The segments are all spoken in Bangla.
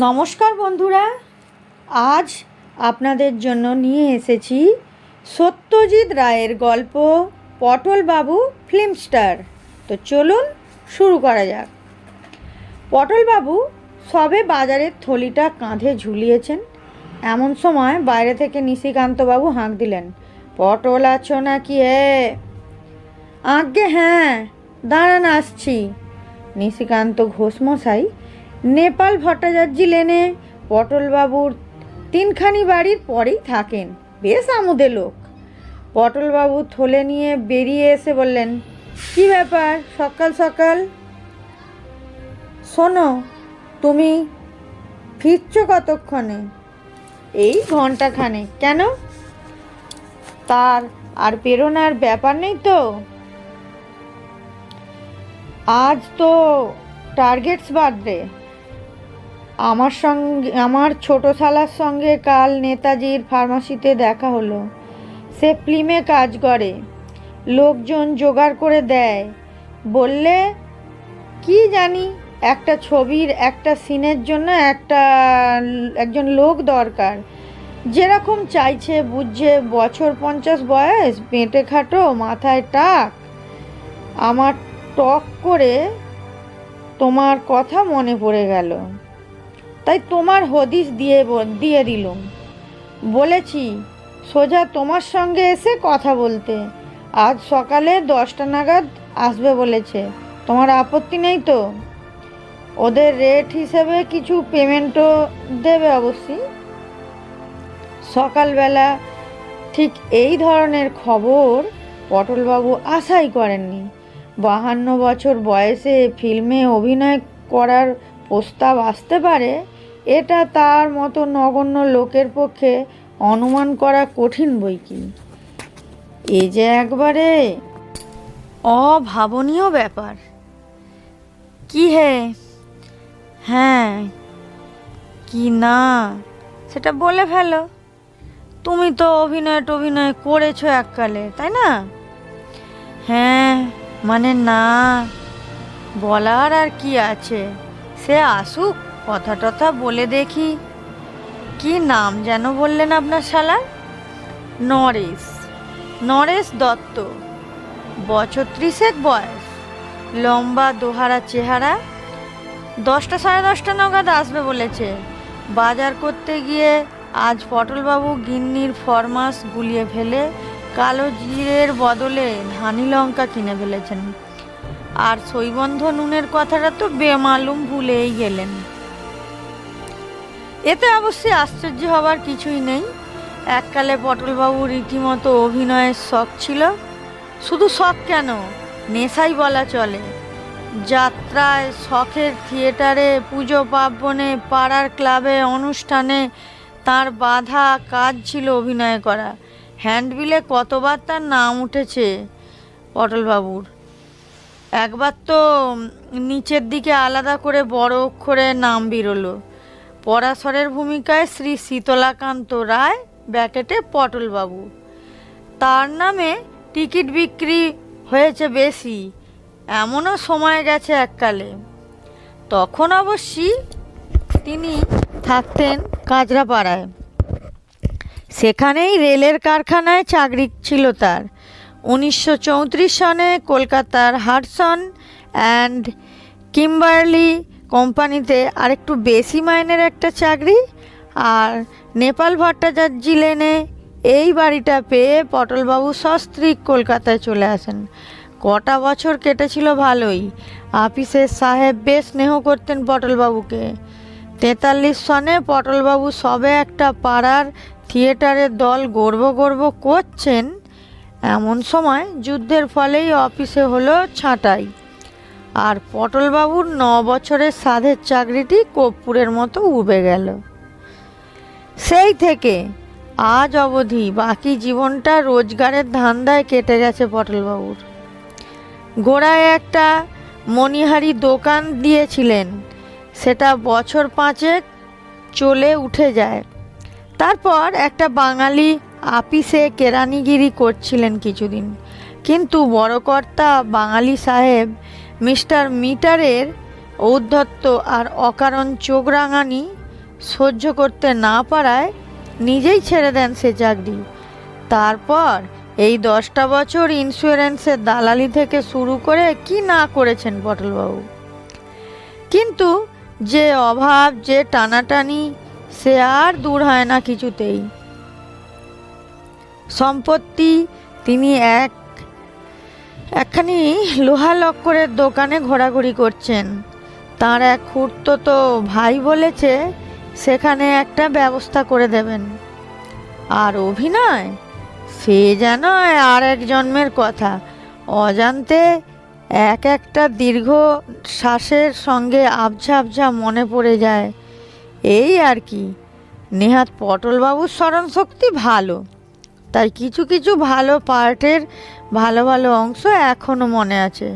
নমস্কার বন্ধুরা, আজ আপনাদের জন্য নিয়ে এসেছি সত্যজিৎ রায়ের গল্প পটলবাবু ফিল্ম স্টার। তো চলুন শুরু করা যাক। পটলবাবু সবে বাজারের থলিটা কাঁধে ঝুলিয়েছেন, এমন সময় বাইরে থেকে নিশিকান্তবাবু হাঁক দিলেন, পটল আছো নাকি হে? আজ্ঞে হ্যাঁ, দাঁড়ান আসছি। নিশিকান্ত ঘোষমশাই নেপাল ভট্টাচার্য লেনে পটলবাবুর তিনখানি বাড়ির পরেই থাকেন, বেশ আমোদে লোক। পটলবাবু থলে নিয়ে বেরিয়ে এসে বললেন, কি ব্যাপার সকাল সকাল? শোনো, তুমি ফিরছো কতক্ষণে? এই ঘন্টাখানে। কেন? তার আর বেরোনার ব্যাপার নেই তো? আজ তো টার্গেটস বার্থডে। আমার ছোট শালার সঙ্গে কাল নেতাজির ফার্মাসিতে দেখা হলো। সে ফিল্মে কাজ করে, লোকজন জোগাড় করে দেয়। বললে কি জানি একটা ছবির একটা সিনের জন্য একজন লোক দরকার, যেরকম চাইছে বুঝছে, বছর 50 বয়স, পেটে খাটো, মাথায় টাক। আমার টক করে তোমার কথা মনে পড়ে গেল, তাই তোমার হদিস দিয়ে দিলুম। বলেছি সোজা তোমার সঙ্গে এসে কথা বলতে। আজ সকালে 10টা নাগাদ আসবে বলেছে। তোমার আপত্তি নেই তো? ওদের রেট হিসেবে কিছু পেমেন্টও দেবে অবশ্যই। সকালবেলা ঠিক এই ধরনের খবর পটলবাবু আশাই করেননি। 52 বছর বয়সে ফিল্মে অভিনয় করার প্রস্তাব আসতে পারে, এটা তার মতো নগণ্য লোকের পক্ষে অনুমান করা কঠিন বই কি। এ যে একবারে অভাবনীয় ব্যাপার। কি হে? হ্যাঁ কি না সেটা বলে ফেলো। তুমি তো অভিনয় করেছো এককালে, তাই না? হ্যাঁ মানে না, বলার আর কি আছে। সে আসুক, কথা টথা বলে দেখি। কি নাম যেন বললেন আপনার শালার? নরেশ দত্ত। বছর 30 বয়স, লম্বা দোহারা চেহারা। 10টা সাড়ে 10টা নাগাদ আসবে বলেছে। বাজার করতে গিয়ে আজ পটলবাবু গিন্নির ফরমাস গুলিয়ে ফেলে কালো জিরের বদলে ধানি লঙ্কা কিনে ফেলেছেন। আর সইবন্ধ নুনের কথাটা তো বেমালুম ভুলেই গেলেন। এতে অবশ্যই আশ্চর্য হবার কিছুই নেই। এককালে পটলবাবু রীতিমতো অভিনয়ের শখ ছিল। শুধু শখ কেন, নেশাই বলা চলে। যাত্রায়, শখের থিয়েটারে, পুজো পার্বণে, পাড়ার ক্লাবে, অনুষ্ঠানে তার বাঁধা কাজ ছিল অভিনয় করা। হ্যান্ডবিলে কতবার তার নাম উঠেছে পটলবাবুর। একবার তো নিচের দিকে আলাদা করে বড় অক্ষরে নাম বেরোলো, পরাশরের ভূমিকায় শ্রী শীতলাকান্ত রায়, ব্র্যাকেটে পটলবাবু। তার নামে টিকিট বিক্রি হয়েছে বেশি, এমনও সময় গেছে এককালে। তখন অবশ্যই তিনি থাকতেন কাঁচরাপাড়ায়। সেখানেই রেলের কারখানায় চাকরি ছিল তার। 1934 সনে কলকাতার হাডসন অ্যান্ড কিম্বারলি কোম্পানিতে আরেকটু বেশি মাইনের একটা চাকরি। আর নেপাল ভট্টাচার্য লেনে এই বাড়িটা পেয়ে পটলবাবু সস্ত্রীক কলকাতায় চলে আসেন। কটা বছর কেটেছিল ভালোই। আপিসের সাহেব বেশ স্নেহ করতেন পটলবাবুকে। 43 সনে পটলবাবু সবে একটা পাড়ার থিয়েটারের দল গর্ব করছেন, এমন সময় যুদ্ধের ফলেই অফিসে হলো ছাঁটাই। আর পটলবাবুর 9 বছরের সাধের চাকরিটি কর্পূরের মতো উবে গেল। সেই থেকে আজ অবধি বাকি জীবনটা রোজগারের ধান্দায় কেটে গেছে পটলবাবুর। গোড়ায় একটা মণিহারি দোকান দিয়েছিলেন, সেটা বছর 5 চলে উঠে যায়। তারপর একটা বাঙালি আপিসে কেরানিগিরি করছিলেন কিছুদিন, কিন্তু বড় কর্তা বাঙালি সাহেব মিস্টার মিটারের ঔদ্ধত্য আর অকারণ চোখ রাঙানি সহ্য করতে না পারায় নিজেই ছেড়ে দেন সে চাকরি। তারপর এই 10টা বছর ইন্স্যুরেন্সের দালালি থেকে শুরু করে কি না করেছেন পটলবাবু। কিন্তু যে অভাব, যে টানাটানি, সে আর দূর হয় না কিছুতেই। সম্পত্তি তিনি একখানি লোহা লক্করের দোকানে ঘোরাঘুরি করছেন। তার এক খুড়তুতো ভাই বলেছে সেখানে একটা ব্যবস্থা করে দেবেন। আর অভিনয়, সে যেন আর এক জন্মের কথা। অজান্তে একটা দীর্ঘ শ্বাসের সঙ্গে আবঝা আবঝা মনে পড়ে যায়। এই আর কি। নেহাত পটলবাবুর স্মরণশক্তি ভালো, তাই কিছু কিছু ভালো পার্টের ভালো ভালো অংশ এখনও মনে আছে।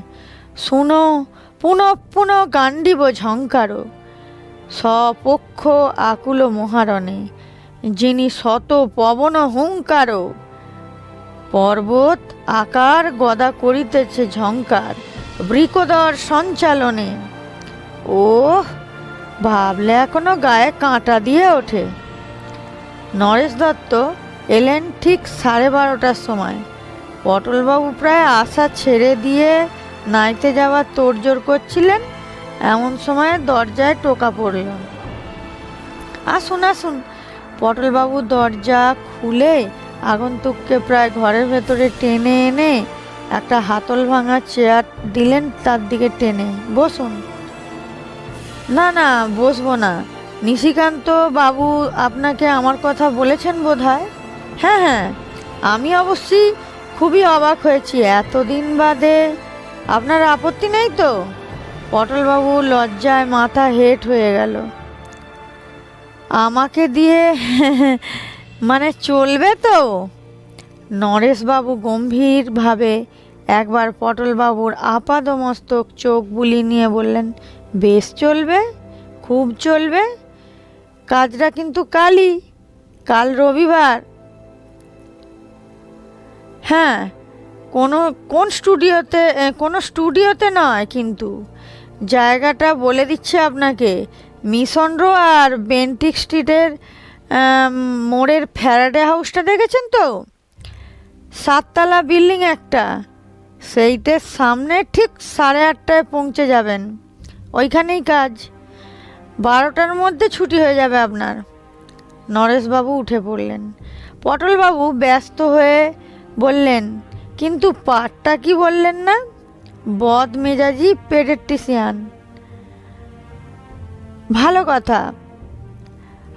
শুনো পুনঃ পুনঃ গান্ডিব ঝঙ্কারো, স্বপক্ষ আকুল মহারণে, যিনি শত পবন হুঙ্কারো, পর্বত আকার গদা করিতেছে ঝঙ্কার, বৃকোদর সঞ্চালনে। ও ভাবলে এখনো গায়ে কাঁটা দিয়ে ওঠে। নরেশ দত্ত এলেন ঠিক 12:30টার সময়। পটলবাবু প্রায় আশা ছেড়ে দিয়ে নাইতে যাওয়ার তোড়জোড় করছিলেন, এমন সময় দরজায় টোকা পড়ল। আসুন আসুন। পটলবাবু দরজা খুলে আগন্তুককে প্রায় ঘরের ভেতরে টেনে এনে একটা হাতল ভাঙা চেয়ার দিলেন তার দিকে টেনে। বসুন। না না, বসবো না। নিশিকান্ত বাবু আপনাকে আমার কথা বলেছেন বোধহয়। হ্যাঁ হ্যাঁ, আমি অবশ্যই খুবই অবাক হয়েছি এতদিন বাদে। আপনার আপত্তি নেই তো? পটলবাবু লজ্জায় মাথা হেঁট হয়ে গেল। আমাকে দিয়ে মানে চলবে তো? নরেশবাবু গম্ভীরভাবে একবার পটলবাবুর আপাদমস্তক চোখ বুলিয়ে নিয়ে বললেন, বেশ চলবে, খুব চলবে। কাজটা কিন্তু কাল রবিবার। হ্যাঁ, কোনো স্টুডিওতে নয়, কিন্তু জায়গাটা বলে দিচ্ছে আপনাকে। মিশন রো আর বেন্টিক স্ট্রিটের মোড়ের ফ্যারাডে হাউসটা দেখেছেন তো? 7তলা বিল্ডিং একটা, সেইটার সামনে ঠিক 8:30টায় পৌঁছে যাবেন। ওইখানেই কাজ। 12টার মধ্যে ছুটি হয়ে যাবে আপনার। নরেশবাবু উঠে পড়লেন। পটলবাবু ব্যস্ত হয়ে বললেন, কিন্তু পাঠটা কি বললেন না? বদমেজাজি পেডিয়াট্রিশিয়ান। ভালো কথা।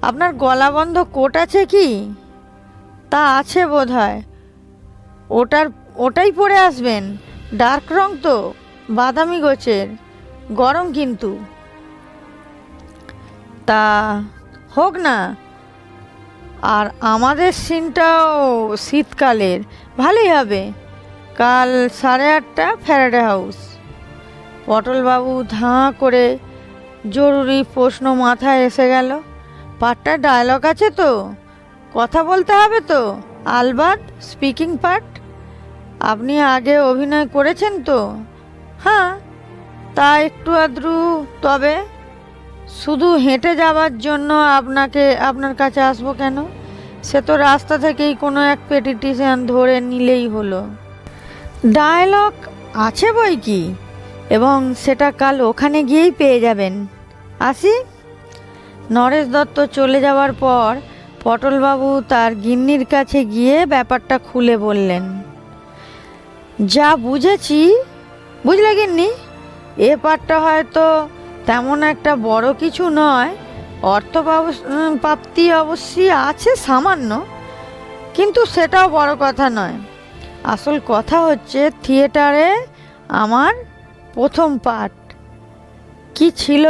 আপনার গলাবন্ধ কোট আছে কি? তা আছে বোধহয়। ওটাই পরে আসবেন। ডার্ক রং তো, বাদামি গোছের, গরম কিন্তু। তা হোক না। আর আমাদের সিনটাও শীতকালের, ভালোই হবে। কাল 8:30 ফ্যারাডে হাউস। পটলবাবু ধাঁ করে জরুরি প্রশ্ন মাথায় এসে গেল। পার্টটা ডায়লগ আছে তো? কথা বলতে হবে তো? আলবাত, স্পিকিং পার্ট। আপনি আগে অভিনয় করেছেন তো? হ্যাঁ, তা একটু আধটু। তবে শুধু হেঁটে যাওয়ার জন্য আপনার কাছে আসবো কেন? সে তো রাস্তা থেকেই কোনো এক পেডিয়াট্রিশিয়ান ধরে নিলেই হলো। ডায়লগ আছে বই কি, এবং সেটা কাল ওখানে গিয়েই পেয়ে যাবেন। আসি। নরেশ দত্ত চলে যাওয়ার পর পটলবাবু তার গিন্নির কাছে গিয়ে ব্যাপারটা খুলে বললেন। যা বুঝেছি, বুঝলে গিন্নি, এ পাঠটা হয়তো তেমন একটা বড় কিছু নয়। প্রাপ্তি অবশ্যই আছে সামান্য, কিন্তু সেটাও বড় কথা নয়। আসল কথা হচ্ছে থিয়েটারে আমার প্রথম পাঠ কি ছিল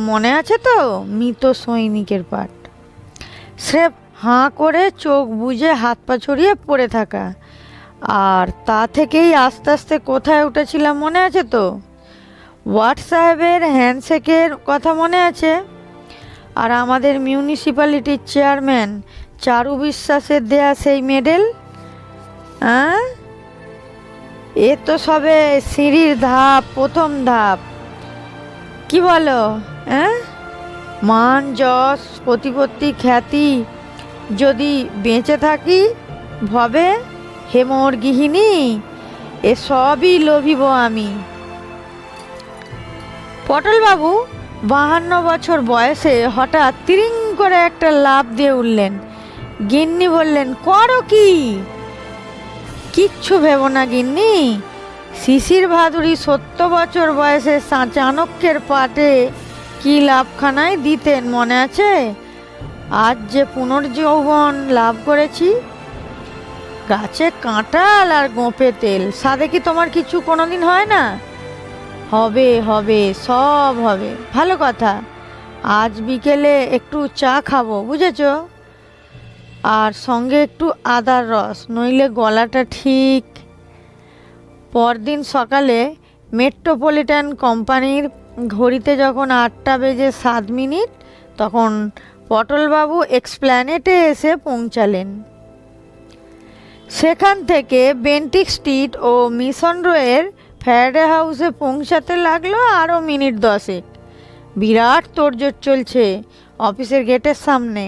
মনে আছে তো? মৃত সৈনিকের পাঠ। স্রেফ হাঁ করে চোখ বুজে হাত পা ছড়িয়ে পড়ে থাকা। আর তা থেকেই আস্তে আস্তে কোথায় উঠেছিলাম মনে আছে তো? ওয়াট সাহেবের হ্যান্ডশেকের কথা মনে আছে? আর আমাদের মিউনিসিপ্যালিটির চেয়ারম্যান চারু বিশ্বাসের দেয়া সেই মেডেল। হ্যাঁ, এ তো সবে সিঁড়ির ধাপ, প্রথম ধাপ। কি বলো? হ্যাঁ, মান যশ প্রতিপত্তি খ্যাতি যদি বেঁচে থাকি ভবে হে মোর গৃহিণী, এসবই লোভিব আমি। পটলবাবু 52 বছর বয়সে হঠাৎ তিরিং করে একটা লাফ দিয়ে উঠলেন। গিন্নি বললেন, করো কি? কিচ্ছু ভেবো না গিন্নি, শিশির ভাদুরী 70 বছর বয়সে চাণক্যের পাটে কি লাভখানায় দিতেন মনে আছে? আজ যে পুনর্যৌবন লাভ করেছি, গাছে কাঁঠাল আর গোঁপে তেল, সাদে কি তোমার কিছু কোনোদিন হয় না? হবে হবে, সব হবে। ভালো কথা, আজ বিকেলে একটু চা খাবো, বুঝেছ? আর সঙ্গে একটু আদার রস, নইলে গলাটা ঠিক। পরদিন সকালে মেট্রোপলিটন কোম্পানির ঘড়িতে যখন 8টা বেজে 7 মিনিট, তখন পটলবাবু এক্সপ্ল্যানেটে এসে পৌঁছালেন। সেখান থেকে বেন্টিক স্ট্রিট ও মিশন রোয়ের ফ্যারাডে হাউসে পৌঁছাতে লাগলো আরও মিনিট 10। বিরাট তোড়জোড় চলছে অফিসের গেটের সামনে।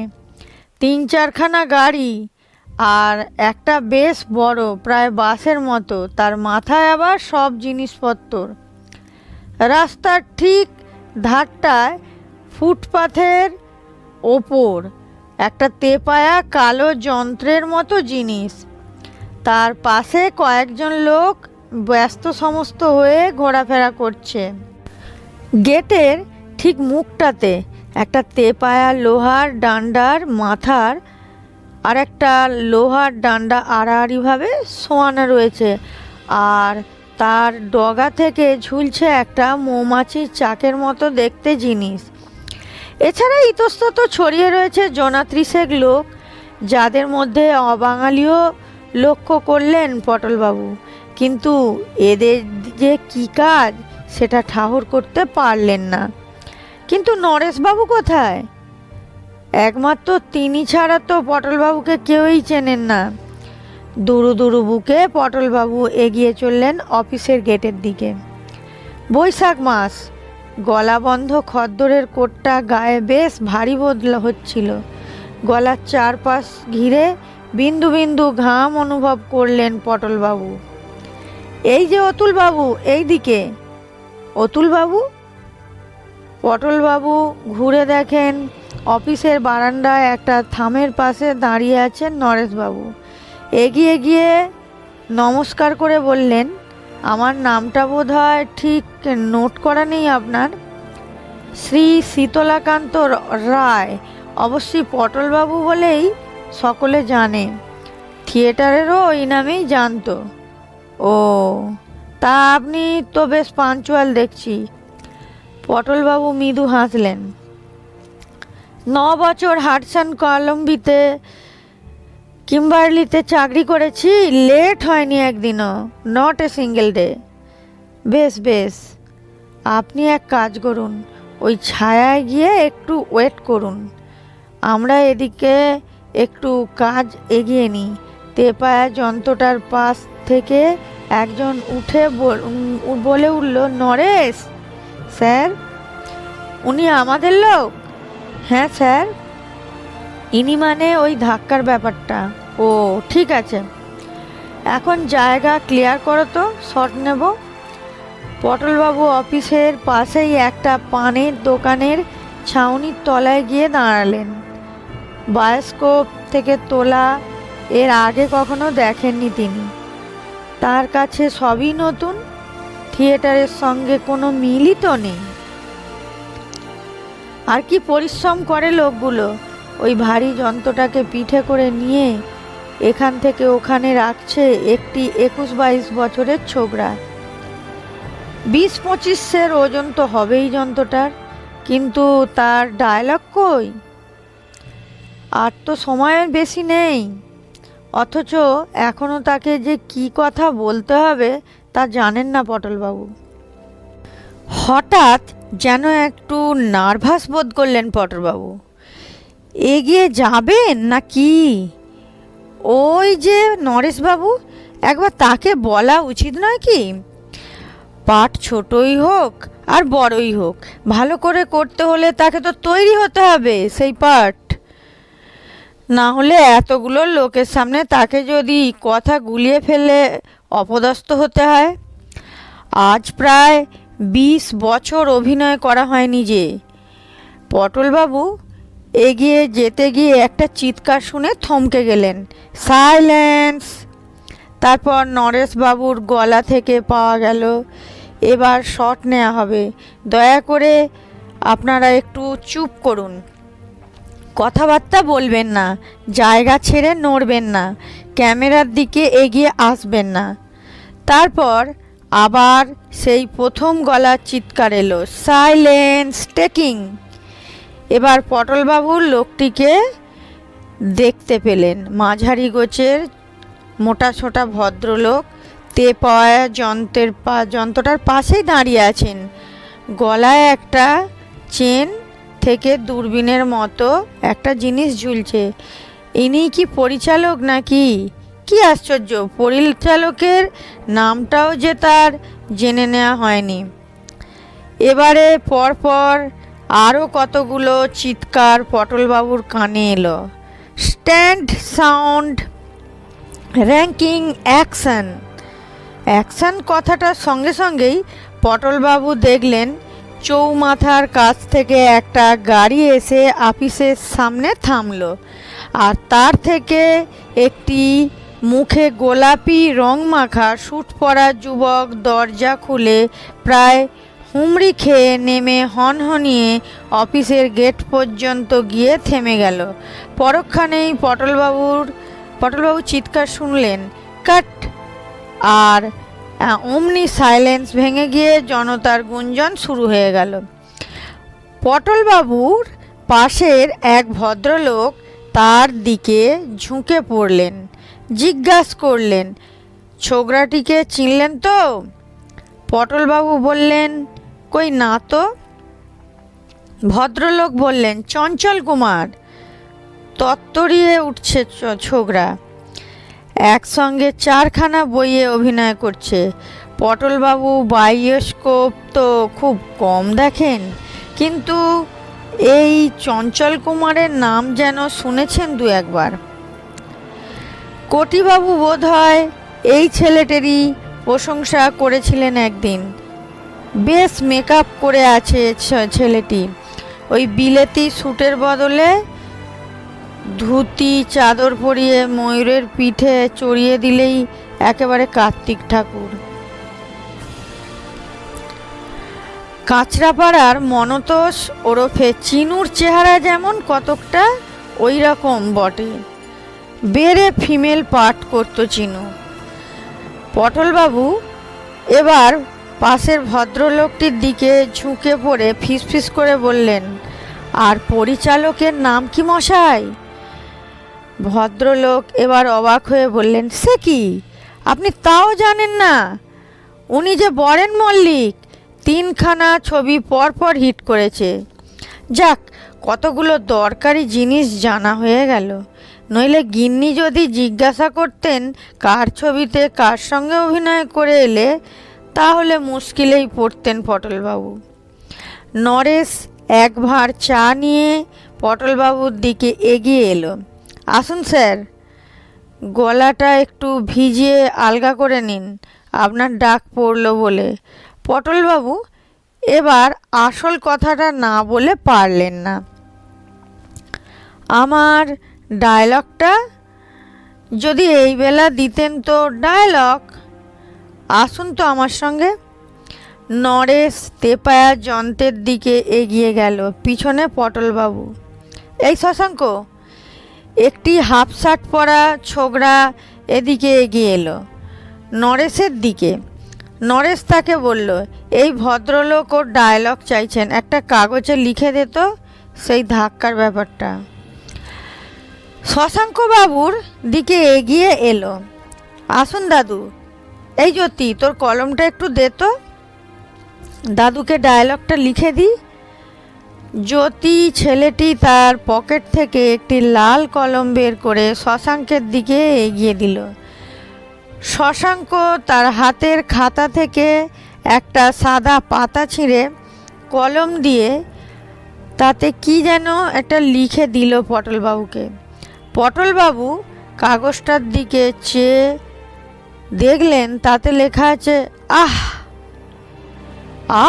3-4খানা গাড়ি আর একটা বেশ বড়, প্রায় বাসের মতো, তার মাথায় আবার সব জিনিসপত্র। রাস্তার ঠিক ধারটায় ফুটপাথের ওপর একটা তেপায়া কালো যন্ত্রের মতো জিনিস, তার পাশে কয়েকজন লোক ব্যস্ত সমস্ত হয়ে ঘোরাফেরা করছে। গেটের ঠিক মুখটাতে একটা তেপায়া লোহার ডান্ডার মাথার আর একটা লোহার ডান্ডা আড়াআড়িভাবে শোয়ানো রয়েছে, আর তার ডগা থেকে ঝুলছে একটা মৌমাছির চাকের মতো দেখতে জিনিস। এছাড়া ইতস্তত ছড়িয়ে রয়েছে জনা 30 লোক, যাদের মধ্যে অবাঙালিও লক্ষ্য করলেন পটলবাবু, কিন্তু এদের যে কী কাজ সেটা ঠাহর করতে পারলেন না। কিন্তু নরেশবাবু কোথায়? একমাত্র তিনি ছাড়া তো পটলবাবুকে কেউই চেনেন না। দুরু দুরু বুকে পটলবাবু এগিয়ে চললেন অফিসের গেটের দিকে। বৈশাখ মাস, গলা বন্ধ খদ্দরের কোটটা গায়ে বেশ ভারী বোধ হচ্ছিল। গলার চারপাশ ঘিরে বিন্দু বিন্দু ঘাম অনুভব করলেন পটলবাবু। এই যে অতুলবাবু, এই দিকে। অতুলবাবু? পটলবাবু ঘুরে দেখেন অফিসের বারান্দায় একটা থামের পাশে দাঁড়িয়ে আছেন নরেশবাবু। এগিয়ে গিয়ে নমস্কার করে বললেন, আমার নামটা বোধ হয় ঠিক নোট করা নেই আপনার। শ্রী শীতলাকান্ত রায়। অবশ্যই পটলবাবু বলেই সকলে জানে, থিয়েটারেরও ওই নামেই জানতো। ও, তা আপনি তো বেশ পাঞ্চুয়াল দেখছি। পটলবাবু মৃদু হাসলেন। 9 বছর হাডসন কলম্বিতে কিম্বার্লিতে চাকরি করেছি, লেট হয়নি একদিনও, নট এ সিঙ্গেল ডে। বেশ বেশ, আপনি এক কাজ করুন, ওই ছায়ায় গিয়ে একটু ওয়েট করুন, আমরা এদিকে একটু কাজ এগিয়ে নিই। তেপায়া যন্ত্রটার পাশ থেকে একজন উঠে বলে উঠল, নরেশ স্যার, উনি আমাদের লোক? হ্যাঁ স্যার। ইনি মানে ওই ধাক্কার ব্যাপারটা? ও ঠিক আছে, এখন জায়গা ক্লিয়ার করো তো, শট নেব। পটলবাবু অফিসের পাশেই একটা পানের দোকানের ছাউনির তলায় গিয়ে দাঁড়ালেন। বায়োস্কোপ থেকে তোলা, এর আগে কখনো দেখেননি তিনি। তার কাছে সবই নতুন, থিয়েটারের সঙ্গে কোনো মিলই তো নেই। আর কি পরিশ্রম করে লোকগুলো, ওই ভারী যন্ত্রটাকে পিঠে করে নিয়ে এখান থেকে ওখানে রাখছে একটি 21-22 বছরের ছোকরা। 20-25 ওজন তো হবেই যন্ত্রটার, কিন্তু তার ডায়লগ কই? আর তো সময়ের বেশি নেই, অথচ এখনও তাকে যে কি কথা বলতে হবে তা জানেন না পটলবাবু। হঠাৎ যেন একটু নার্ভাস বোধ করলেন পটলবাবু। এগিয়ে যাবেন না কি? ওই যে নরেশবাবু, একবার তাকে বলা উচিত নয় কি? পাঠ ছোটই হোক আর বড়ই হোক, ভালো করে করতে হলে তাকে তো তৈরি হতে হবে সেই পাঠ। না হলে এতগুলো লোকের সামনে তাকে যদি কথা গুলিয়ে ফেলে অপদস্থ হতে হয়। আজ প্রায় 20 বছর অভিনয় করা হয়নি যে। পটলবাবু এগিয়ে যেতে গিয়ে একটা চিৎকার শুনে থমকে গেলেন, সাইলেন্স। তারপর নরেশবাবুর গলা থেকে পাওয়া গেল, এবার শট নেওয়া হবে, দয়া করে আপনারা একটু চুপ করুন, কথাবার্তা বলবেন না, জায়গা ছেড়ে নড়বেন না, ক্যামেরার দিকে এগিয়ে আসবেন না। তারপর আবার সেই প্রথম গলার চিৎকার এলো, সাইলেন্স টেকিং। এবার পটলবাবুর লোকটিকে দেখতে পেলেন, মাঝারি গোছের মোটাসোটা ভদ্রলোক, পাওয়া যন্ত্রটার পাশেই দাঁড়িয়ে আছেন। গলায় একটা চেন থেকে দূরবীনের মতো একটা জিনিস ঝুলছে। ইনি কি পরিচালক নাকি? কি আশ্চর্য, পরিচালকের নামটাও যে তার জেনে নেওয়া হয়নি। এবারে পরপর আরও কতগুলো চিৎকার পটলবাবুর কানে এলো, stand, sound, ranking, action. Action কথাটার সঙ্গে সঙ্গেই পটলবাবু দেখলেন চৌমাথার কাছ থেকে একটা গাড়ি এসে আপিসের সামনে থামলো, আর তার থেকে একটি মুখে গোলাপি রং মাখা স্যুট পরা যুবক দরজা খুলে প্রায় হুমড়ি খেয়ে নেমে হনহনিয়ে অফিসের গেট পর্যন্ত গিয়ে থেমে গেল। পরক্ষণেই পটলবাবু চিৎকার শুনলেন, কাট। আর অমনি সাইলেন্স ভেঙে গিয়ে জনতার গুঞ্জন শুরু হয়ে গেল। পটলবাবুর পাশের এক ভদ্রলোক তার দিকে ঝুঁকে পড়লেন, জিজ্ঞাসা করলেন, ছোকরাটিকে চিনলেন তো? পটলবাবু বললেন, কই না তো। ভদ্রলোক বললেন, চঞ্চল কুমার। তত্তরিয়ে উঠছে ছোকরা, একসঙ্গে 4খানা বইয়ে অভিনয় করছে। পটলবাবু বায়োস্কোপ তো খুব কম দেখেন, কিন্তু এই চঞ্চল কুমারের নাম যেন শুনেছেন 2-1বার। কটিবাবু বোধ হয় এই ছেলেটেরই প্রশংসা করেছিলেন একদিন। বেশ মেকআপ করে আছে ছেলেটি, ওই বিলেতি স্যুটের বদলে ধুতি চাদর পরিয়ে ময়ূরের পিঠে চড়িয়ে দিলেই একেবারে কার্তিক ঠাকুর। কাঁচরাপাড়ার মনতোষ ওরফে চিনুর চেহারা যেমন কতকটা ওই রকম বটে, বেড়ে ফিমেল পাঠ করত চিনু। পটলবাবু এবার পাশের ভদ্রলোকটির দিকে ঝুঁকে পড়ে ফিসফিস করে বললেন, আর পরিচালকের নাম কি মশাই? ভদ্রলোক এবার অবাক হয়ে বললেন, সে কি, আপনি তাও জানেন না? উনি যে বরেন মল্লিক, 3খানা ছবি পরপর হিট করেছে। যাক, কতগুলো দরকারি জিনিস জানা হয়ে গেল। নইলে গিন্নি যদি জিজ্ঞাসা করতেন কার ছবিতে কার সঙ্গে অভিনয় করে এলে, তাহলে মুশকিলেই পড়তেন পটলবাবু। নরেশ এক ভাঁড় চা নিয়ে পটলবাবুর দিকে এগিয়ে এলো, আসুন স্যার, গলাটা একটু ভিজিয়ে আলগা করে নিন, আপনার ডাক পড়লো বলে। পটলবাবু এবার আসল কথাটা না বলে পারলেন না, আমার ডায়লগটা যদি এই বেলা দিতেন তো। ডায়লগ? আসুন তো আমার সঙ্গে। নরেশ তেপায়া যন্ত্রের দিকে এগিয়ে গেল, পিছনে পটলবাবু। এই শশাঙ্ক, একটি হাফ শার্ট পরা ছোকরা এদিকে এগিয়ে এলো নরেশের দিকে। নরেশ তাকে বলল, এই ভদ্রলোক ওর ডায়লগ চাইছেন, একটা কাগজে লিখে দে তো সেই ধাক্কার ব্যাপারটা। শশাঙ্কবাবুর দিকে এগিয়ে এলো, আসুন দাদু, এই জ্যোতি তোর কলমটা একটু দে তো, দাদুকে ডায়লগটা লিখে দিই। জ্যোতি ছেলেটি তার পকেট থেকে একটি লাল কলম বের করে শশাঙ্কের দিকে এগিয়ে দিল। শশাঙ্ক তার হাতের খাতা থেকে একটা সাদা পাতা ছিঁড়ে কলম দিয়ে তাতে কি যেন একটা লিখে দিল পটলবাবুকে। পটলবাবু কাগজটার দিকে চেয়ে দেখলেন তাতে লেখা আছে আহ।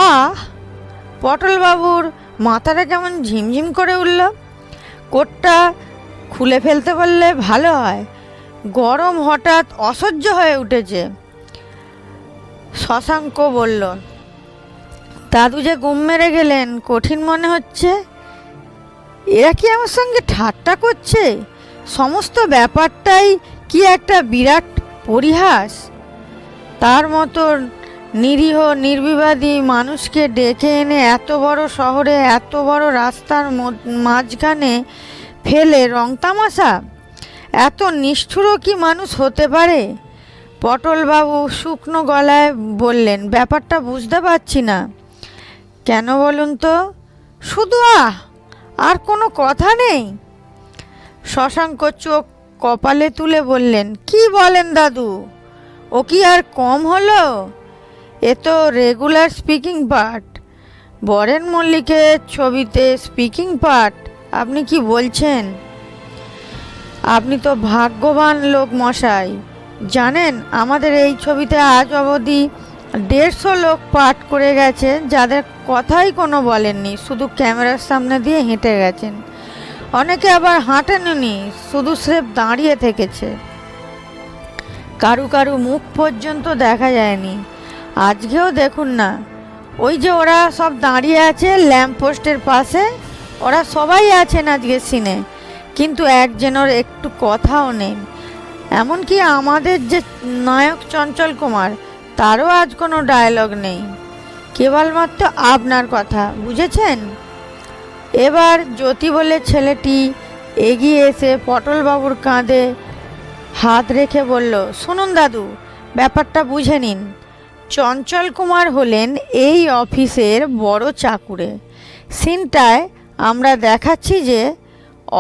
আহ! পটলবাবুর মাথাটা কেমন ঝিমঝিম করে উঠল। কোটটা খুলে ফেলতে পারলে ভালো হয়, গরম হঠাৎ অসহ্য হয়ে উঠেছে। শশাঙ্ক বলল, দাদু যে গুম মেরে গেলেন কঠিন মনে হচ্ছে। এরা কি আমার সঙ্গে ঠাট্টা করছে? সমস্ত ব্যাপারটাই কি একটা বিরাট পরিহাস। তার মতো নিরীহ নির্বিবাদী মানুষকে ডেকে এনে এত বড় শহরে এত বড় রাস্তার মাঝখানে ফেলে রং তামাশা। এত নিষ্ঠুরও কি মানুষ হতে পারে? পটলবাবু শুকনো গলায় বললেন, ব্যাপারটা বুঝতে পারছি না। কেন বলুন তো? শুধু আর কোনো কথা নেই? শশাঙ্ক চোখ কপালে তুলে বললেন, কি বলেন দাদু? ও কি আর কম হলো? এ তো রেগুলার স্পিকিং পার্ট, বরেন মল্লিকের ছবিতে স্পিকিং পার্ট। আপনি কি বলছেন? আপনি তো ভাগ্যবান লোক মশাই। জানেন, আমাদের এই ছবিতে আজ অবধি 150 লোক পাঠ করে গেছে, যাদের কথাই কোনো বলেননি, শুধু ক্যামেরার সামনে দিয়ে হেঁটে গেছেন। অনেকে আবার হাঁটেননি, শুধু স্রেফ দাঁড়িয়ে থেকেছে। কারু কারু মুখ পর্যন্ত দেখা যায়নি। আজকেও দেখুন না, ওই যে ওরা সব দাঁড়িয়ে আছে ল্যাম্প পোস্টের পাশে, ওরা সবাই আছেন আজকের সিনে, কিন্তু একজনের একটু কথাও নেই। এমনকি আমাদের যে নায়ক চঞ্চল কুমার, তারও আজ কোনো ডায়লগ নেই, কেবলমাত্র আপনার কথা, বুঝেছেন? এবার জ্যোতি বলে ছেলেটি এগিয়ে এসে পটলবাবুর কাঁধে হাত রেখে বলল, শুনুন দাদু, ব্যাপারটা বুঝে নিন। চঞ্চল কুমার হলেন এই অফিসের বড় চাকুরে। সিনটায় আমরা দেখাচ্ছি যে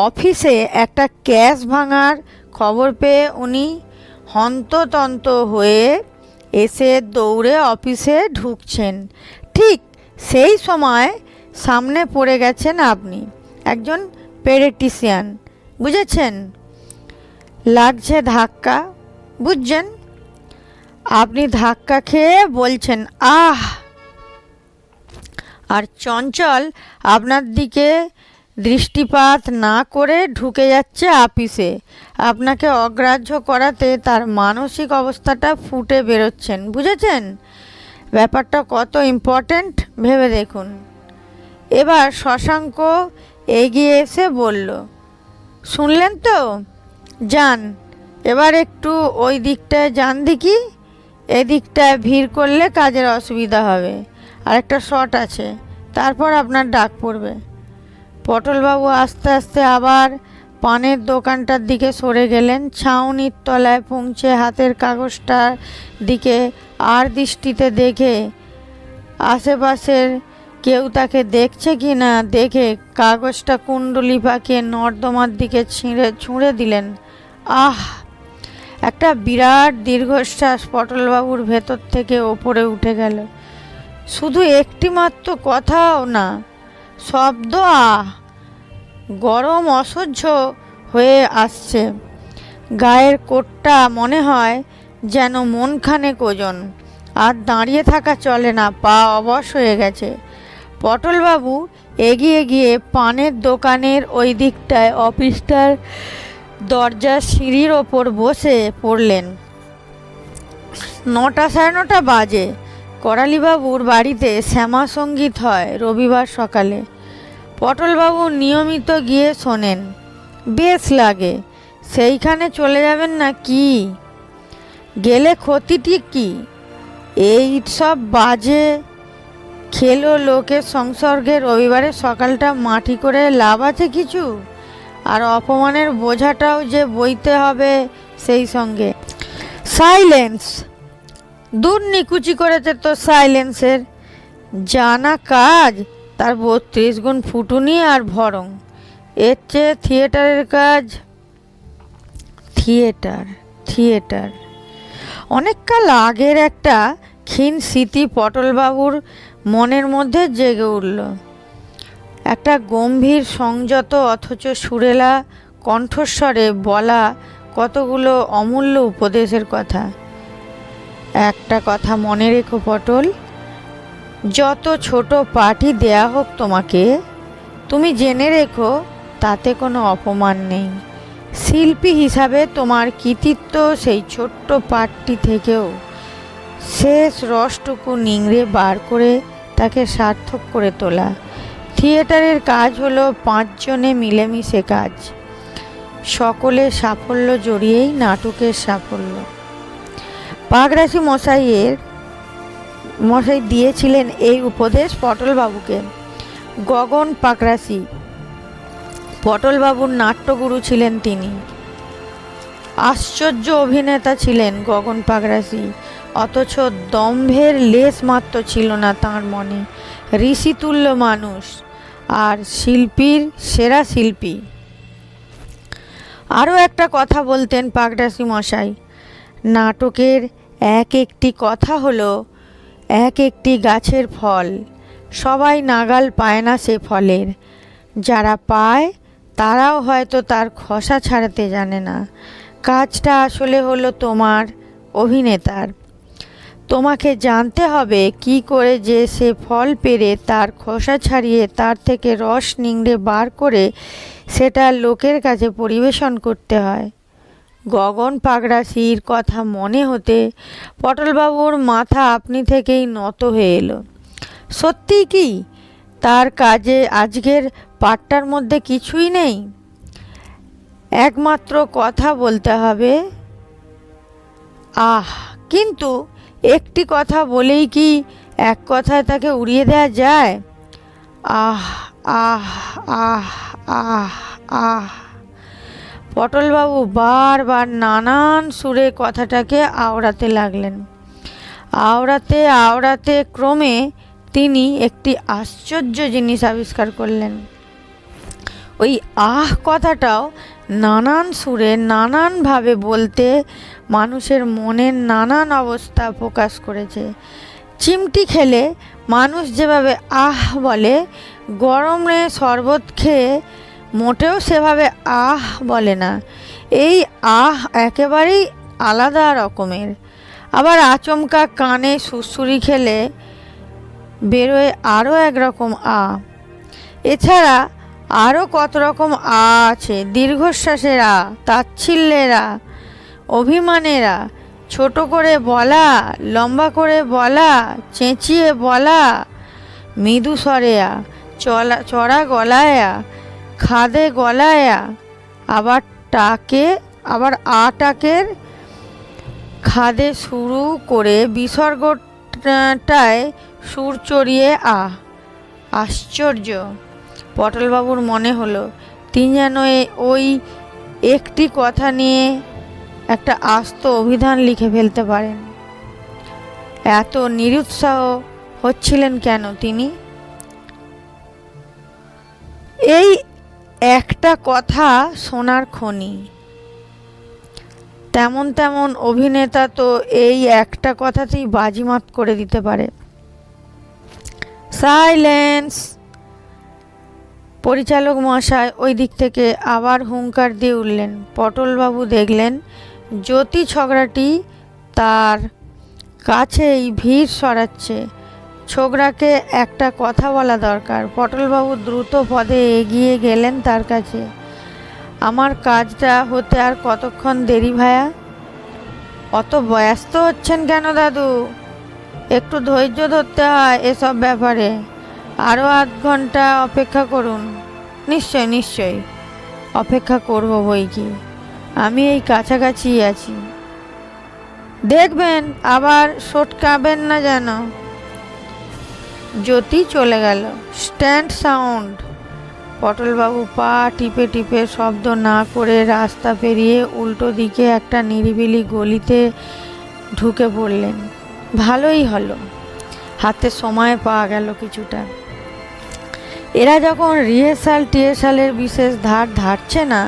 অফিসে একটা ক্যাশ ভাঙার খবর পেয়ে উনি হন্ততন্ত হয়ে এসে দৌড়ে অফিসে ঢুকছেন। ঠিক সেই সময় সামনে পড়ে গেছেন আপনি, একজন পেডিয়াট্রিশিয়ান, বুঝেছেন? লাগছে ধাক্কা, বুঝছেন? আপনি ধাক্কা খেয়ে বলছেন আহ, আর চঞ্চল আপনার দিকে দৃষ্টিপাত না করে ঢুকে যাচ্ছে অফিসে। আপনাকে অগ্রাহ্য করাতে তার মানসিক অবস্থাটা ফুটে বেরোচ্ছেন, বুঝেছেন? ব্যাপারটা কত ইম্পর্ট্যান্ট ভেবে দেখুন। এবার শশাঙ্ক এগিয়ে এসে বলল, শুনলেন তো? যান, এবার একটু ওই দিকটায় যান দেখি। এদিকটায় ভিড় করলে কাজের অসুবিধা হবে। আর একটা শট আছে, তারপর আপনার ডাক পড়বে। পটলবাবু আস্তে আস্তে আবার পানের দোকানটার দিকে সরে গেলেন। ছাউনির তলায় পৌঁছে হাতের কাগজটার দিকে আর দৃষ্টিতে দেখে আশেপাশের কেউ তাকে দেখছে কি না দেখে কাগজটা কুণ্ডলি পাকিয়ে নর্দমার দিকে ছুঁড়ে দিলেন। আহ! একটা বিরাট দীর্ঘশ্বাস পটলবাবুর ভেতর থেকে ওপরে উঠে গেল। শুধু একটি মাত্র কথাও না, শব্দ আহ! গরম অসহ্য হয়ে আসছে। গায়ের কোটটা মনে হয় যেন মনখানেক ওজন। আর দাঁড়িয়ে থাকা চলে না, পা অবশ হয়ে গেছে। পটলবাবু এগিয়ে গিয়ে পানের দোকানের ওই দিকটায় অফিসটার দরজার সিঁড়ির ওপর বসে পড়লেন। 9টা সাড়ে 9টা বাজে। করালিবাবুর বাড়িতে শ্যামা সঙ্গীত হয় রবিবার সকালে। পটলবাবু নিয়মিত গিয়ে শোনেন, বেশ লাগে। সেইখানে চলে যাবেন না কি? গেলে ক্ষতিটি কি? এই সব বাজে খেলো লোকের সংসর্গে রবিবারের সকালটা মাটি করে লাভ আছে কিছু? আর অপমানের বোঝাটাও যে বইতে হবে সেই সঙ্গে। সাইলেন্স! দূর নিকুচি করেছে তো সাইলেন্সের। জানা কাজ তার 32 গুণ ফুটুনি আর ভরং। এর চেয়ে থিয়েটারের কাজ। থিয়েটার অনেককাল আগের একটা ক্ষীণ স্মৃতি পটলবাবুর মনের মধ্যে জেগে উঠল। একটা গম্ভীর সংযত অথচ সুরেলা কণ্ঠস্বরে বলা কতগুলো অমূল্য উপদেশের কথা। একটা কথা মনে রেখো পটল, যত ছোট পার্টি দেয়া হোক তোমাকে, তুমি জেনে রেখো তাতে কোনো অপমান নেই। শিল্পী হিসাবে তোমার কৃতিত্ব সেই ছোট্ট পার্টটি থেকেও শেষ রসটুকু নিংড়ে বার করে তাকে সার্থক করে তোলা। থিয়েটারের কাজ হলো 5 জনে মিলেমিশে কাজ। সকলের সাফল্য জড়িয়েই নাটকের সাফল্য। পাগরাশি মশাই দিয়েছিলেন এই উপদেশ পটলবাবুকে। গগন পাগরাশি পটলবাবুর নাট্যগুরু ছিলেন তিনি। আশ্চর্য অভিনেতা ছিলেন গগন পাগরাশি, অথচ দম্ভের লেশ মাত্র ছিল না তাঁর মনে। ঋষিতুল্য মানুষ আর শিল্পীর সেরা শিল্পী। আরও একটা কথা বলতেন পাগরাশি মশাই, নাটকের এক একটি কথা হলো এক একটি গাছের ফল। সবাই নাগাল পায় না সে ফলের, যারা পায় তারাও হয়তো তার খোসা ছাড়াতে জানে না। কাজটা আসলে হলো তোমার, অভিনেতার। তোমাকে জানতে হবে কি করে যে সে ফল পেরে তার খোসা ছাড়িয়ে তার থেকে রস নিংড়ে বার করে সেটা লোকের কাছে পরিবেশন করতে হয়। গগন পাগরাশির কথা মনে হতে পটলবাবুর মাথা আপনি থেকেই নত হয়ে এলো। সত্যিই কি তার কাজে আজকের পাঠটার মধ্যে কিছুই নেই? একমাত্র কথা বলতে হবে। কিন্তু একটি কথা বলেই কি এক কথায় তাকে উড়িয়ে দেওয়া যায়? আহ আহ আহ আহ আহ পটলবাবু বারবার নানান সুরে কথাটাকে আওড়াতে লাগলেন। আওড়াতে আওড়াতে ক্রমে তিনি একটি আশ্চর্য জিনিস আবিষ্কার করলেন। ওই কথাটাও নানান সুরে নানানভাবে বলতে মানুষের মনের নানান অবস্থা প্রকাশ করেছে। চিমটি খেলে মানুষ যেভাবে বলে, গরমে শরবত খেয়ে মোটেও সেভাবে বলে না। এই একেবারেই আলাদা রকমের। আবার আচমকা কানে সুড়সুড়ি খেলে বেরোয় আরও একরকম এছাড়া আরও কত রকম আছে। দীর্ঘশ্বাসের তাচ্ছিল্যের অভিমানের, ছোট করে বলা, লম্বা করে বলা, চেঁচিয়ে বলা, মৃদু স্বরে চড়া গলায়, খাদে গলায়, আবার টাকের খাদে শুরু করে বিসর্গটায় সুর চড়িয়ে আশ্চর্য! পটলবাবুর মনে হলো তিনি যেন ওই একটি কথা নিয়ে একটা আস্ত অভিধান লিখে ফেলতে পারেন। এত নিরুৎসাহ হচ্ছিলেন কেন তিনি? এই একটা কথা শোনার খনি। তেমন অভিনেতা তো এই একটা কথাতেই বাজিমাত করে দিতে পারে। সাইলেন্স! পরিচালক মশাই ওই দিক থেকে আবার হুঙ্কার দিয়ে উঠলেন। পটলবাবু দেখলেন জ্যোতি ছোকরাটি তার কাছেই ভিড় সরাচ্ছে। ছোকরাকে একটা কথা বলা দরকার। পটলবাবু দ্রুত পদে এগিয়ে গেলেন তার কাছে। আমার কাজটা হতে আর কতক্ষণ দেরি ভায়া? অত ব্যস্ত হচ্ছেন কেন দাদু? একটু ধৈর্য ধরতে হয় এসব ব্যাপারে। আরও আধ ঘন্টা অপেক্ষা করুন। নিশ্চয় অপেক্ষা করব বই কি, আমি এই কাছাকাছি আছি। দেখবেন আবার সটকাবেন না যেন। জ্যোতি চলে গেল। Stand sound! পটলবাবু পা টিপে টিপে শব্দ না করে রাস্তা পেরিয়ে উল্টো দিকে একটা নিরিবিলি গলিতে ঢুকে পড়লেন। ভালোই হলো, হাতে সময় পাওয়া গেল কিছুটা। এরা যখন টিএসালের বিশেষ ধার ধারছে না,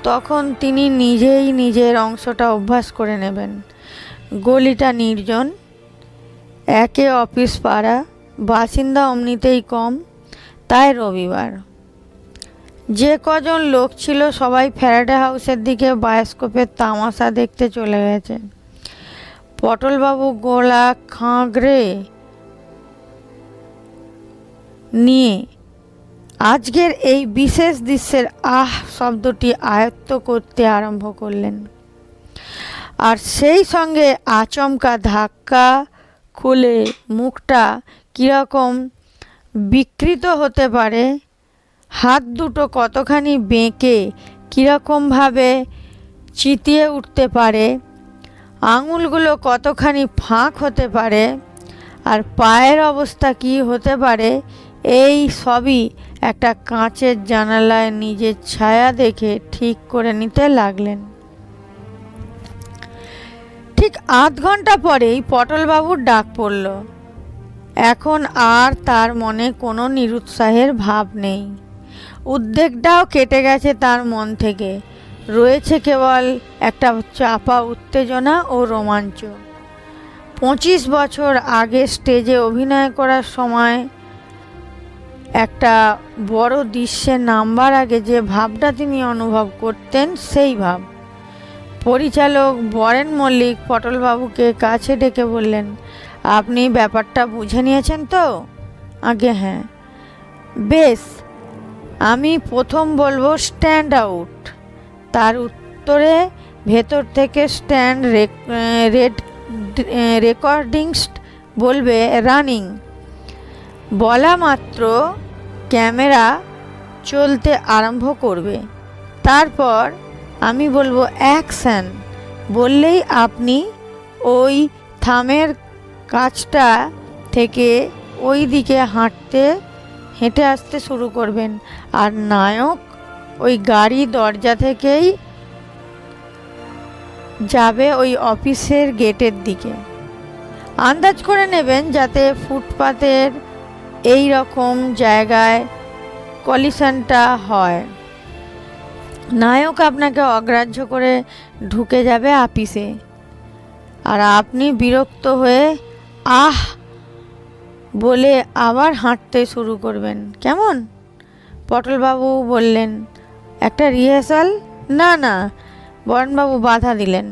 তখন তিনি নিজেই নিজের অংশটা অভ্যাস করে নেবেন। গলিটা নির্জন, একে অফিস পাড়া, বাসিন্দা অমনিতেই কম, তাই রবিবার। যে কজন লোক ছিল সবাই ফ্যারাডে হাউসের দিকে বায়োস্কোপের তামাশা দেখতে চলে গেছে। পটলবাবু গোলা খাঁগড়ে নিয়ে আজকের এই বিশেষ দৃশ্যের আহ শব্দটি আয়ত্ত করতে আরম্ভ করলেন। আর সেই সঙ্গে আচমকা ধাক্কা খুলে মুখটা কীরকম বিকৃত হতে পারে, হাত দুটো কতখানি বেঁকে কীরকমভাবে চিতিয়ে উঠতে পারে, আঙুলগুলো কতখানি ফাঁক হতে পারে, আর পায়ের অবস্থা কী হতে পারে, এই সবই একটা কাঁচের জানালায় নিজের ছায়া দেখে ঠিক করে নিতে লাগলেন। ঠিক আধ ঘন্টা পরেই পটলবাবুর ডাক পড়ল। এখন আর তার মনে কোনো নিরুৎসাহের ভাব নেই, উদ্বেগটাও কেটে গেছে তার মন থেকে। রয়েছে কেবল একটা চাপা উত্তেজনা ও রোমাঞ্চ। 25 বছর আগে স্টেজে অভিনয় করার সময় একটা বড় দৃশ্যে নামবার আগে যে ভাবটা তিনি অনুভব করতেন, সেই ভাব। পরিচালক বরেন মল্লিক পটলবাবুকে কাছে ডেকে বললেন, আপনি ব্যাপারটা বুঝে নিয়েছেন তো? আগে হ্যাঁ। বেশ, আমি প্রথম বলবো স্ট্যান্ড আউট। তার উত্তরে ভেতর থেকে স্ট্যান্ড রেকর্ডিংস বলবে রানিং। বলা মাত্র ক্যামেরা চলতে আরম্ভ করবে। তারপর আমি বলবো অ্যাকশন বললেই আপনি ওই থামের কাছটা থেকে ওই দিকে হেঁটে আসতে শুরু করবেন। আর নায়ক ওই গাড়ি দরজা থেকেই যাবে ওই অফিসের গেটের দিকে। আন্দাজ করে নেবেন যাতে ফুটপাতের এই রকম জায়গায় কলিশনটা হয়। নায়ক আপনাকে অগ্রাহ্য করে ঢুকে যাবে অফিসে, আর আপনি বিরক্ত হয়ে আহ বলে আবার হাঁটতে শুরু করবেন। কেমন? পটলবাবু বললেন, একটা রিহার্সাল? না না, বরণবাবু বাধা দিলেন।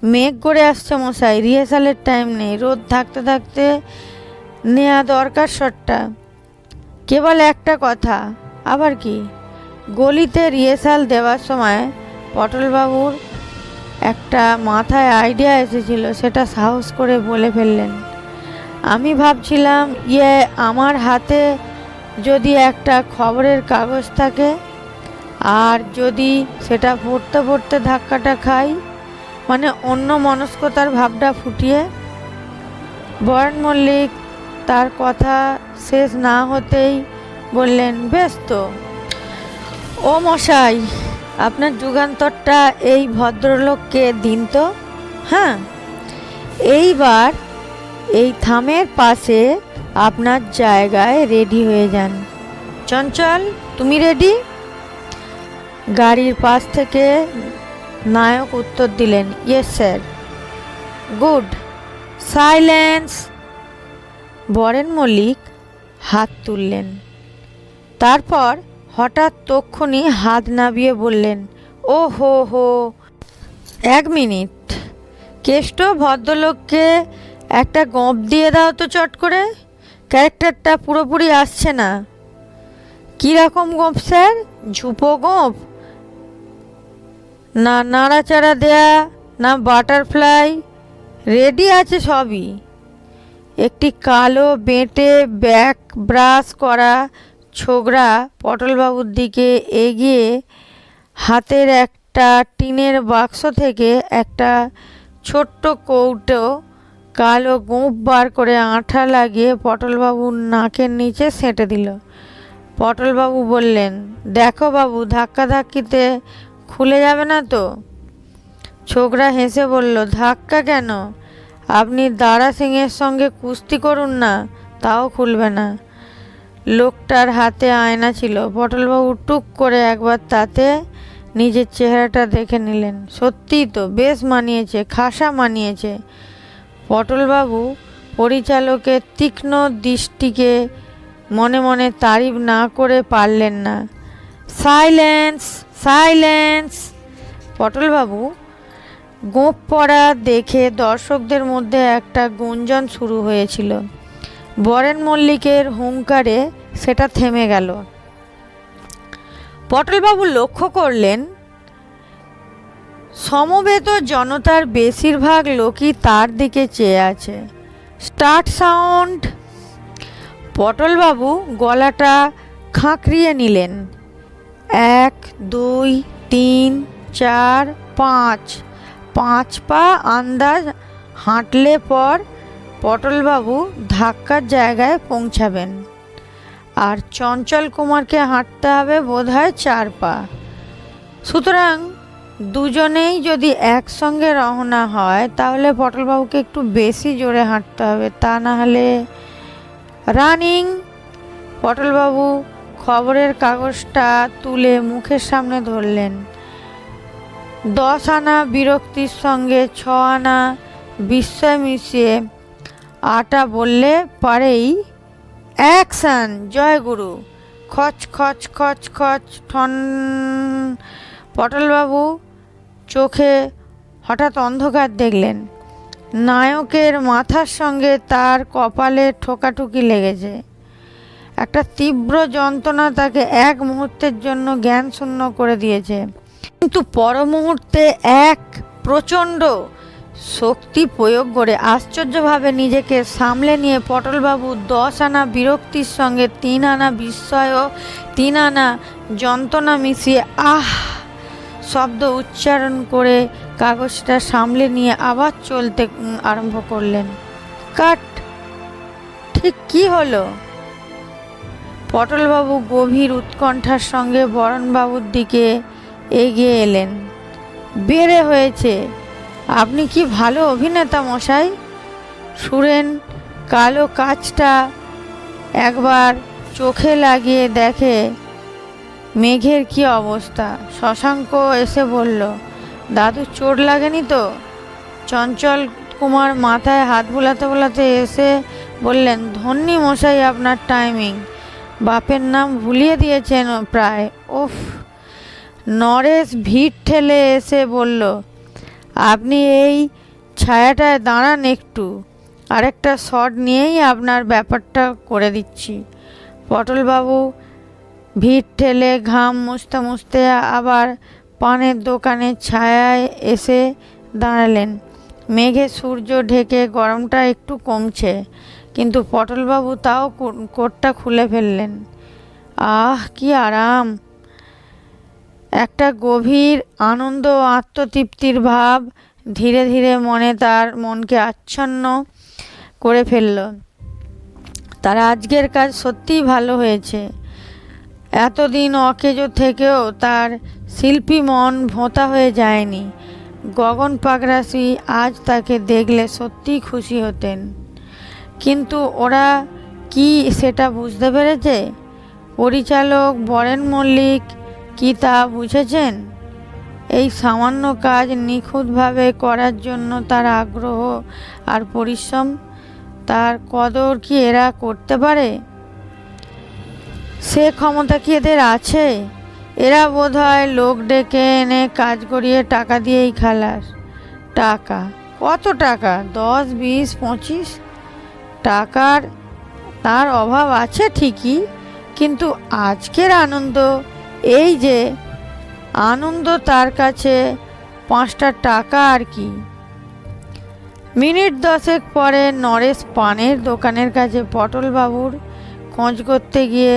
মেঘ করে আসছে মশাই, রিহার্সালের টাইম নেই। রোদ থাকতে থাকতে নেওয়া দরকার শটটা। কেবল একটা কথা। আবার কি? গলিতে রিহার্সাল দেওয়ার সময় পটলবাবুর একটা মাথায় আইডিয়া এসেছিল, সেটা সাহস করে বলে ফেললেন। আমি ভাবছিলাম আমার হাতে যদি একটা খবরের কাগজ থাকে, আর যদি সেটা পড়তে পড়তে ধাক্কাটা খাই, মানে অন্য মনস্কতার ভাবটা ফুটিয়ে। বরেন মল্লিক তার কথা শেষ না হতেই বললেন, বেশ তো। ও মশাই, আপনার যুগান্তরটা এই ভদ্রলোককে দিন তো। হ্যাঁ, এইবার এই থামের পাশে আপনার জায়গায় রেডি হয়ে যান। চঞ্চল, তুমি রেডি? গাড়ির পাশ থেকে নায়ক উত্তর দিলেন, yes sir. Good. Silence. Baren Mallik হাত তুললেন। তারপর হঠাৎ তক্ষুনি হাত নামিয়ে বললেন, ও হো হো, 1 মিনিট। কেষ্ট, ভদ্রলোককে একটা গোঁপ দিয়ে দাও তো চট করে। ক্যারেক্টারটা পুরোপুরি আসছে না। কীরকম গোঁপ স্যার? ঝুপো গোঁপ? না নাড়াচাড়া দেয়া, না বাটারফ্লাই? রেডি আছে সবই। একটি কালো বেঁটে ব্যাক ব্রাশ করা ছোকরা পটলবাবুর দিকে এগিয়ে হাতের একটা টিনের বাক্স থেকে একটা ছোট্ট কৌটো কালো গোঁপ বার করে আঠা লাগিয়ে পটলবাবুর নাকের নিচে সেঁটে দিল। পটলবাবু বললেন, দেখো বাবু, ধাক্কাধাক্কিতে খুলে যাবে না তো? ছোকরা হেসে বলল, ধাক্কা কেন? আপনি দারা সিংয়ের সঙ্গে কুস্তি করুন না, তাও খুলবে না। লোকটার হাতে আয়না ছিল। পটলবাবু টুক করে একবার তাতে নিজের চেহারাটা দেখে নিলেন। সত্যিই তো বেশ মানিয়েছে, খাসা মানিয়েছে। পটলবাবু পরিচালকের তীক্ষ্ণ দৃষ্টিকে মনে মনে তারিফ না করে পারলেন না। Silence, silence. পটলবাবু গোঁফ পরা দেখে দর্শকদের মধ্যে একটা গুঞ্জন শুরু হয়েছিল। বরেন মল্লিকের হুঙ্কারে সেটা থেমে গেল। পটলবাবু লক্ষ্য করলেন সমবেত জনতার বেশিরভাগ লোকই তার দিকে চেয়ে আছে। Start sound. পটলবাবু গলাটা খাঁকরিয়ে নিলেন। 1 2 3 4 5। 5 পা আন্দাজ হাঁটলে পর পটলবাবু ধাক্কার জায়গায় পৌঁছাবেন, আর চঞ্চল কুমারকে হাঁটতে হবে বোধহয় 4 পা। সুতরাং দুজনেই যদি একসঙ্গে রওনা হয় তাহলে পটলবাবুকে একটু বেশি জোরে হাঁটতে হবে, তা না হলে রানিং। পটলবাবু খবরের কাগজটা তুলে মুখের সামনে ধরলেন। 10 আনা বিরক্তির সঙ্গে 6 আনা বিস্ময় মিশিয়ে 8 বললে পারেই অ্যাকশন। জয়গুরু। খচ খচ খচ খচ ঠন। পটলবাবু চোখে হঠাৎ অন্ধকার দেখলেন। নায়কের মাথার সঙ্গে তার কপালে ঠোকাঠুকি লেগেছে। একটা তীব্র যন্ত্রণা তাকে এক মুহূর্তের জন্য জ্ঞান শূন্য করে দিয়েছে, কিন্তু পর মুহূর্তে এক প্রচণ্ড শক্তি প্রয়োগ করে আশ্চর্যভাবে নিজেকে সামলে নিয়ে পটলবাবু 10 আনা বিরক্তির সঙ্গে 3 আনা বিস্ময় ও 3 আনা যন্ত্রণা মিশিয়ে আহ শব্দ উচ্চারণ করে কাগজটা সামলে নিয়ে আবার চলতে আরম্ভ করলেন। কাট। ঠিক কি হলো? পটলবাবু গভীর উৎকণ্ঠার সঙ্গে বরণবাবুর দিকে এগিয়ে এলেন। বেড়ে হয়েছে। আপনি কি ভালো অভিনেতা মশাই। সুরেন কালো কাজটা একবার চোখে লাগিয়ে দেখে মেঘের কি অবস্থা। শশাঙ্ক এসে বলল, দাদু চোট লাগেনি তো? চঞ্চল কুমার মাথায় হাত বোলাতে বোলাতে এসে বললেন, ধন্যী মশাই আপনার টাইমিং। বাপের নাম ভুলিয়ে দিয়েছেন প্রায়। ওফ। নরেশ ভিড় ঠেলে এসে বলল, আপনি এই ছায়াটায় দাঁড়ান একটু, আরেকটা শট নিয়েই আপনার ব্যাপারটা করে দিচ্ছি। পটলবাবু ভিড় ঠেলে ঘাম মুছতে মুছতে আবার পানের দোকানের ছায়ায় এসে দাঁড়ালেন। মেঘে সূর্য ঢেকে গরমটা একটু কমছে, কিন্তু পটলবাবু তাও কোটটা খুলে ফেললেন। আহ কি আরাম। একটা গভীর আনন্দ ও আত্মতৃপ্তির ভাব ধীরে ধীরে তার মনকে আচ্ছন্ন করে ফেলল। তার আজকের কাজ সত্যিই ভালো হয়েছে। এতদিন অকেজো থেকেও তার শিল্পী মন ভোঁতা হয়ে যায়নি। গগন পাগরাশি আজ তাকে দেখলে সত্যিই খুশি হতেন, কিন্তু ওরা কি সেটা বুঝতে পেরেছে? পরিচালক বরেন মল্লিক কি তা বুঝেছেন? এই সামান্য কাজ নিখুঁতভাবে করার জন্য তার আগ্রহ আর পরিশ্রম, তার কদর কি এরা করতে পারে? সে ক্ষমতা কি এদের আছে? এরা বোধহয় লোক ডেকে এনে কাজ করিয়ে টাকা দিয়েই খালাস। টাকা? কত টাকা? 10 20 25? টাকার তার অভাব আছে ঠিকই, কিন্তু আজকের আনন্দ, এই যে আনন্দ, তার কাছে 5টা টাকা আর কি। মিনিট 10 পরে নরেশ পানের দোকানের কাছে পটলবাবুর খোঁজ করতে গিয়ে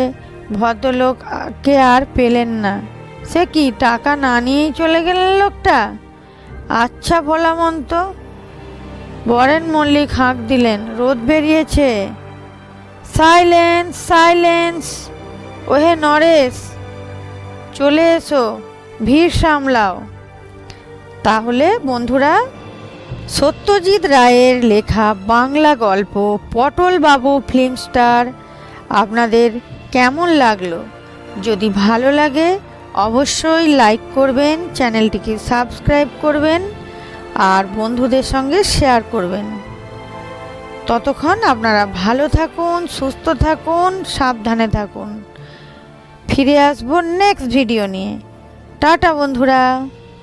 ভদ্রলোককে আর পেলেন না। সে কি টাকা না নিয়েই চলে গেলেন লোকটা? আচ্ছা ভোলা মন্ত। বরেন মল্লিক হাঁক দিলেন, রোদ বেরিয়েছে। Silence, silence. ওহে নরেশ, চলে এসো, ভিড় সামলাও। তাহলে বন্ধুরা, সত্যজিৎ রায়ের লেখা বাংলা গল্প পটলবাবু ফিল্ম স্টার আপনাদের কেমন লাগলো? যদি ভালো লাগে অবশ্যই লাইক করবেন, চ্যানেলটিকে সাবস্ক্রাইব করবেন আর বন্ধুদের সঙ্গে শেয়ার করবেন। ততক্ষণ আপনারা ভালো থাকুন, সুস্থ থাকুন, সাবধানে থাকুন। ফিরে আসবো নেক্সট ভিডিও নিয়ে। টাটা বন্ধুরা।